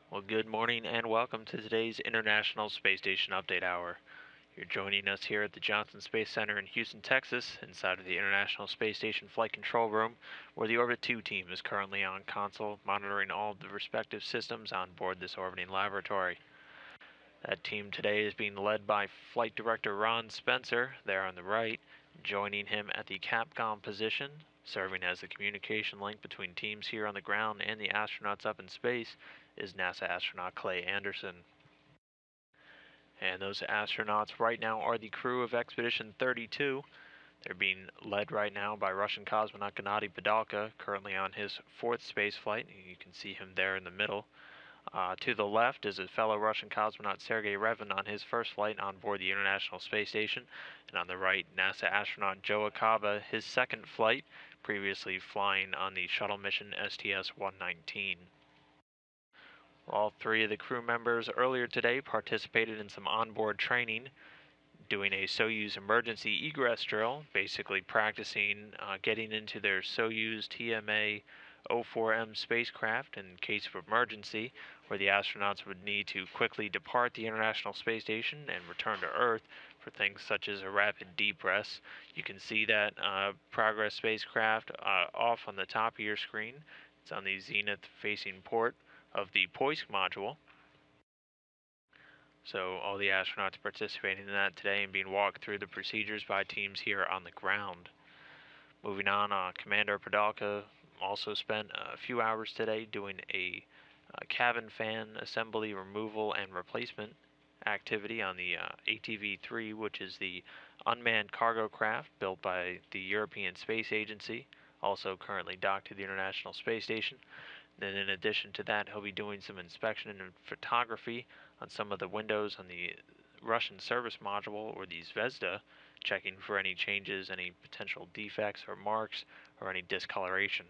Well, good morning and welcome to today's International Space Station Update Hour. You're joining us here at the Johnson Space Center in Houston, Texas, inside of the International Space Station Flight Control Room, where the Orbit 2 team is currently on console, monitoring all of the respective systems on board this orbiting laboratory. That team today is being led by Flight Director Ron Spencer, there on the right. Joining him at the Capcom position, serving as the communication link between teams here on the ground and the astronauts up in space, is NASA astronaut Clay Anderson. And those astronauts right now are the crew of Expedition 32. They're being led right now by Russian cosmonaut Gennady Padalka, currently on his fourth space flight. You can see him there in the middle. To the left is his fellow Russian cosmonaut Sergei Revin on his first flight on board the International Space Station. And on the right, NASA astronaut Joe Acaba, his second flight, previously flying on the shuttle mission STS-119. All three of the crew members earlier today participated in some onboard training, doing a Soyuz emergency egress drill, basically practicing getting into their Soyuz TMA-04M spacecraft in case of emergency, where the astronauts would need to quickly depart the International Space Station and return to Earth for things such as a rapid depress. You can see that Progress spacecraft off on the top of your screen. It's on the zenith-facing port of the Poisk module. So all the astronauts participating in that today and being walked through the procedures by teams here on the ground. Moving on, Commander Padalka also spent a few hours today doing a cabin fan assembly removal and replacement activity on the ATV-3, which is the unmanned cargo craft built by the European Space Agency, also currently docked to the International Space Station. Then in addition to that, he'll be doing some inspection and photography on some of the windows on the Russian service module, or the Zvezda, checking for any changes, any potential defects or marks, or any discoloration.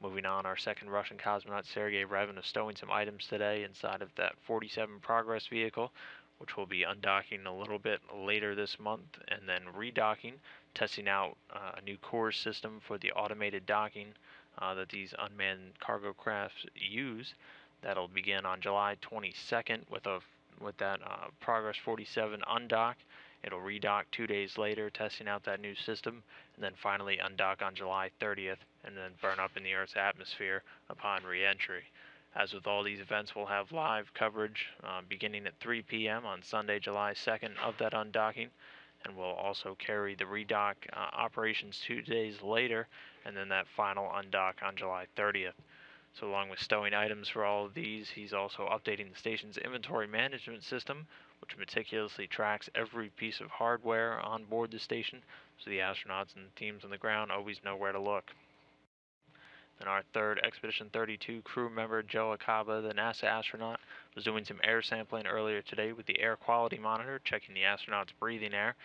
Moving on, our second Russian cosmonaut Sergei Revin is stowing some items today inside of that 47 Progress vehicle, which will be undocking a little bit later this month and then redocking, testing out a new core system for the automated docking that these unmanned cargo crafts use. That'll begin on July 22nd with that Progress 47 undock. It'll redock 2 days later, testing out that new system, and then finally undock on July 30th, and then burn up in the Earth's atmosphere upon re-entry. As with all these events, we'll have live coverage beginning at 3 p.m. on Sunday, July 2nd of that undocking, and we'll also carry the redock operations 2 days later, and then that final undock on July 30th. So along with stowing items for all of these, he's also updating the station's inventory management system, which meticulously tracks every piece of hardware on board the station, so the astronauts and teams on the ground always know where to look. And our third Expedition 32 crew member, Joe Acaba, the NASA astronaut, was doing some air sampling earlier today with the air quality monitor, checking the astronauts' breathing air.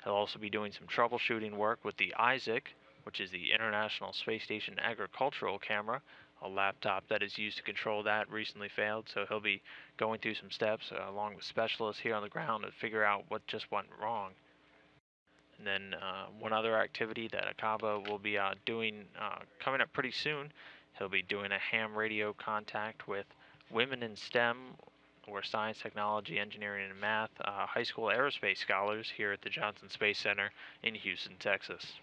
He'll also be doing some troubleshooting work with the ISS, which is the International Space Station agricultural camera. A laptop that is used to control that recently failed, so he'll be going through some steps along with specialists here on the ground to figure out what just went wrong. And then one other activity that Acaba will be doing coming up pretty soon, he'll be doing a ham radio contact with Women in STEM, or Science, Technology, Engineering, and Math, high school aerospace scholars here at the Johnson Space Center in Houston, Texas.